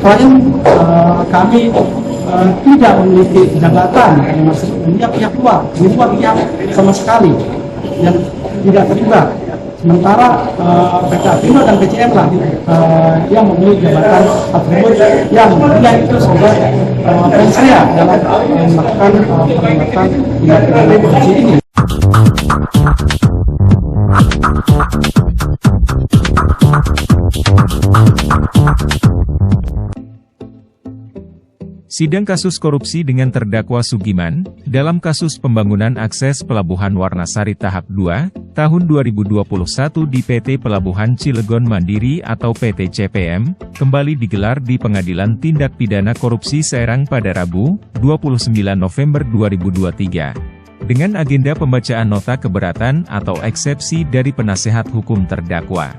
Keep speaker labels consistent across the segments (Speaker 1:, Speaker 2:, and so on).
Speaker 1: klien kami tidak memiliki jabatan yang masuk pihak luar, di luar pihak sama sekali yang tidak terlibat. Sementara PT Apindo dan PCM lah yang memiliki jabatan atribut yang dia itu sebagai pensia dalam melakukan peringatan tindak pidana korupsi ini.
Speaker 2: Sidang kasus korupsi dengan terdakwa Sugiman, dalam kasus pembangunan akses Pelabuhan Warnasari tahap 2, tahun 2021 di PT Pelabuhan Cilegon Mandiri atau PT CPM, kembali digelar di Pengadilan Tindak Pidana Korupsi Serang pada Rabu, 29 November 2023. Dengan agenda pembacaan nota keberatan atau eksepsi dari penasehat hukum terdakwa.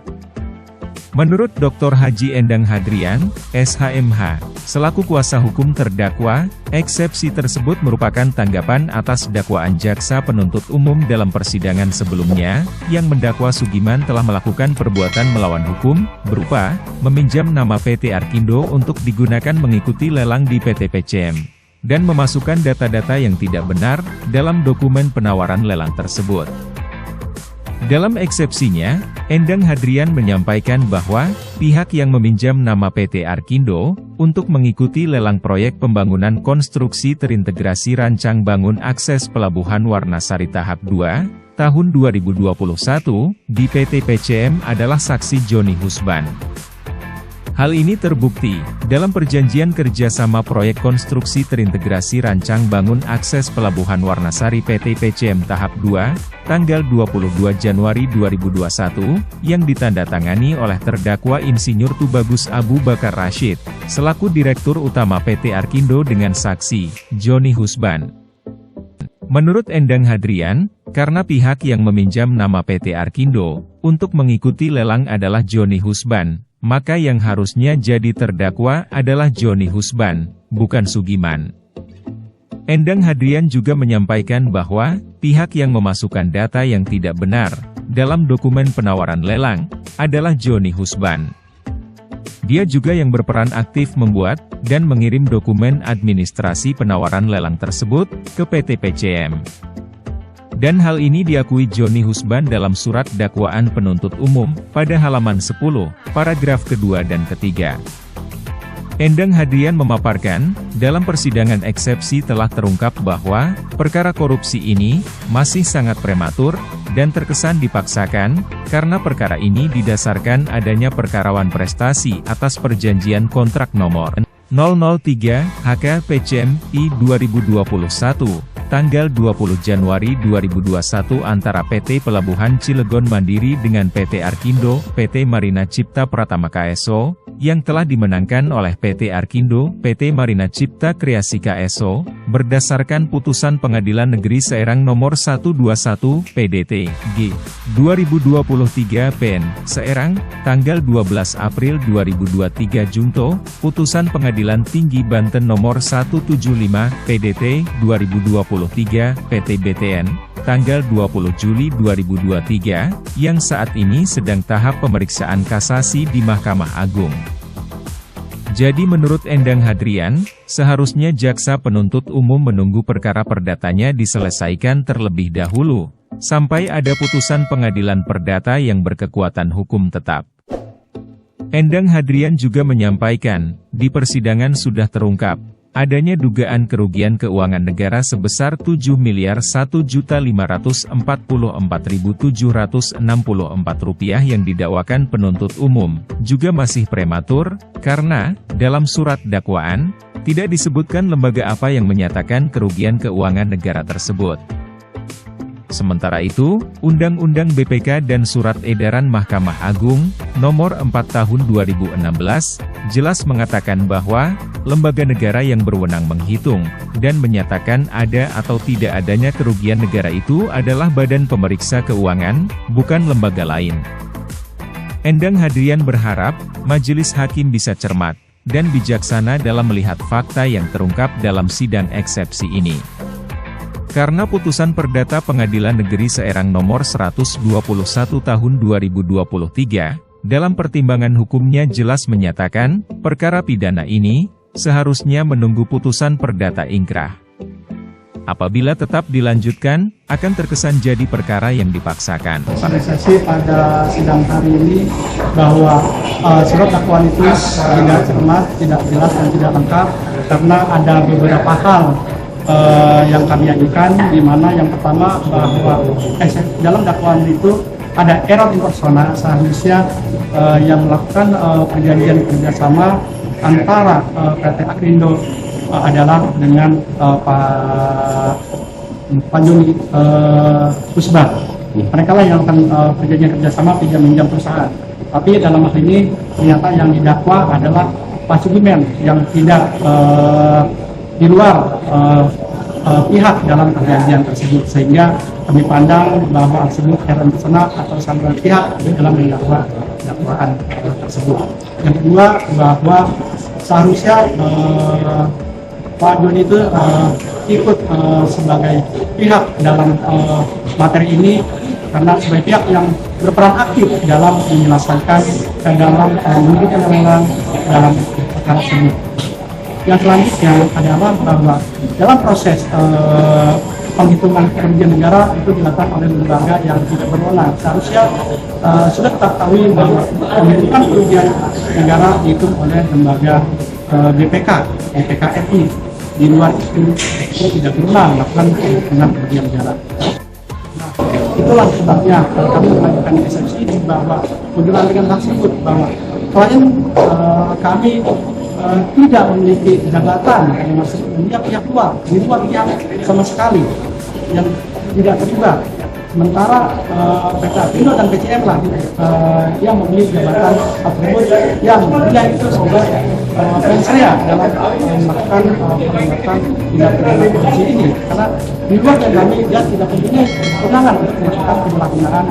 Speaker 2: Menurut Dr. Haji Endang Hadrian, SHMH, selaku kuasa hukum terdakwa, eksepsi tersebut merupakan tanggapan atas dakwaan jaksa penuntut umum dalam persidangan sebelumnya, yang mendakwa Sugiman telah melakukan perbuatan melawan hukum, berupa meminjam nama PT Arkindo untuk digunakan mengikuti lelang di PT PCM, dan memasukkan data-data yang tidak benar dalam dokumen penawaran lelang tersebut. Dalam eksepsinya, Endang Hadrian menyampaikan bahwa pihak yang meminjam nama PT Arkindo untuk mengikuti lelang proyek pembangunan konstruksi terintegrasi rancang bangun akses Pelabuhan Warnasari tahap 2 tahun 2021 di PT PCM adalah saksi Joni Husban. Hal ini terbukti dalam perjanjian kerjasama proyek konstruksi terintegrasi rancang bangun akses Pelabuhan Warnasari PT PCM tahap 2, tanggal 22 Januari 2021, yang ditandatangani oleh terdakwa Insinyur Tubagus Abu Bakar Rashid, selaku Direktur Utama PT Arkindo dengan saksi, Joni Husban. Menurut Endang Hadrian, karena pihak yang meminjam nama PT Arkindo untuk mengikuti lelang adalah Joni Husban, maka yang harusnya jadi terdakwa adalah Joni Husban, bukan Sugiman. Endang Hadrian juga menyampaikan bahwa pihak yang memasukkan data yang tidak benar dalam dokumen penawaran lelang adalah Joni Husban. Dia juga yang berperan aktif membuat dan mengirim dokumen administrasi penawaran lelang tersebut ke PT PCM. Dan hal ini diakui Joni Husban dalam surat dakwaan penuntut umum, pada halaman 10, paragraf kedua dan ketiga. Endang Hadrian memaparkan, dalam persidangan eksepsi telah terungkap bahwa, perkara korupsi ini, masih sangat prematur, dan terkesan dipaksakan, karena perkara ini didasarkan adanya perkarawan prestasi atas perjanjian kontrak nomor 003 HK PCM I 2021. Tanggal 20 Januari 2021 antara PT Pelabuhan Cilegon Mandiri dengan PT Arkindo, PT Marina Cipta Pratama KSO, yang telah dimenangkan oleh PT Arkindo, PT Marina Cipta Kreasi KSO, berdasarkan putusan Pengadilan Negeri Serang Nomor 121 PDT, G. 2023 PN, Serang, tanggal 12 April 2023 Junto, putusan Pengadilan Tinggi Banten Nomor 175 PDT 2023 PT BTN, tanggal 20 Juli 2023, yang saat ini sedang tahap pemeriksaan kasasi di Mahkamah Agung. Jadi menurut Endang Hadrian, seharusnya jaksa penuntut umum menunggu perkara perdatanya diselesaikan terlebih dahulu, sampai ada putusan pengadilan perdata yang berkekuatan hukum tetap. Endang Hadrian juga menyampaikan, di persidangan sudah terungkap adanya dugaan kerugian keuangan negara sebesar Rp7.544.764 yang didakwakan penuntut umum, juga masih prematur, karena, dalam surat dakwaan, tidak disebutkan lembaga apa yang menyatakan kerugian keuangan negara tersebut. Sementara itu, Undang-Undang BPK dan Surat Edaran Mahkamah Agung, Nomor 4 Tahun 2016, jelas mengatakan bahwa, lembaga negara yang berwenang menghitung, dan menyatakan ada atau tidak adanya kerugian negara itu adalah Badan Pemeriksa Keuangan, bukan lembaga lain. Endang Hadrian berharap, majelis hakim bisa cermat, dan bijaksana dalam melihat fakta yang terungkap dalam sidang eksepsi ini. Karena putusan perdata Pengadilan Negeri Serang Nomor 121 Tahun 2023, dalam pertimbangan hukumnya jelas menyatakan, perkara pidana ini seharusnya menunggu putusan perdata ingkrah. Apabila tetap dilanjutkan, akan terkesan jadi perkara yang dipaksakan.
Speaker 1: Apresiasi pada sidang hari ini bahwa surat dakwaan itu tidak cermat, tidak jelas dan tidak lengkap karena ada beberapa hal yang kami ajukan, di mana yang pertama bahwa dalam dakwaan itu ada error in persona, seharusnya yang melakukan perjanjian kerjasama antara PT Akrindo adalah dengan Pak Joni Pusbah. Mereka lah yang akan perjanjian kerjasama pinjam minjam perusahaan. Tapi dalam hal ini ternyata yang didakwa adalah Pak Sugiman yang tidak di luar pihak dalam perjanjian tersebut, sehingga kami pandang bahwa tersebut heran persona atau sampai pihak dalam dakwaan tersebut. Yang kedua bahwa seharusnya Pak Joni itu ikut sebagai pihak dalam materi ini karena sebagai pihak yang berperan aktif dalam menyelesaikan dan dalam mengikuti dalam perkara tersebut. Yang selanjutnya adalah bahwa dalam proses penghitungan kerugian negara itu dilakukan oleh lembaga yang tidak berwenang. Seharusnya sudah kita ketahui bahwa penghitungan kerugian negara dihitung oleh lembaga BPK RI. Di luar itu tidak berwenang melakukan penghitungan kerugian negara. Nah, itulah sebabnya kami mengajukan eksepsi bahwa dengan tersebut bahwa klien kami tidak memiliki jabatan yang masuk pihak luar, di luar pihak sama sekali yang tidak terlibat. Sementara PT Apindo dan PCM lah yang memiliki jabatan tersebut yang dia itu sebagai pensiun dalam melakukan tindak pidana korupsi ini, karena di luar dari kami dia tidak mempunyai kewenangan untuk melakukan penyalahgunaan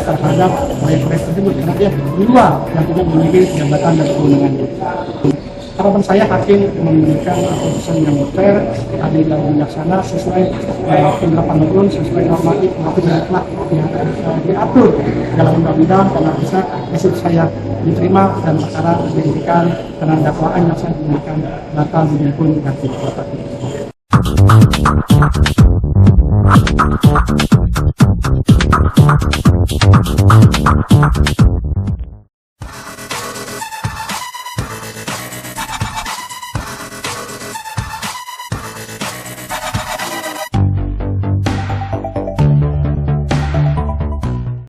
Speaker 1: terhadap proyek-proyek tersebut karena dia di luar yang tidak memiliki jabatan dan kewenangannya. Harapan saya hakim memberikan putusan yang fair, adil dan bijaksana sesuai penerapan hukum, sesuai normatif yang telah diatur dalam undang-undang, karena bisa hasil saya diterima dan perkara dihentikan karena dakwaan yang saya gunakan batal pun ganti kuota.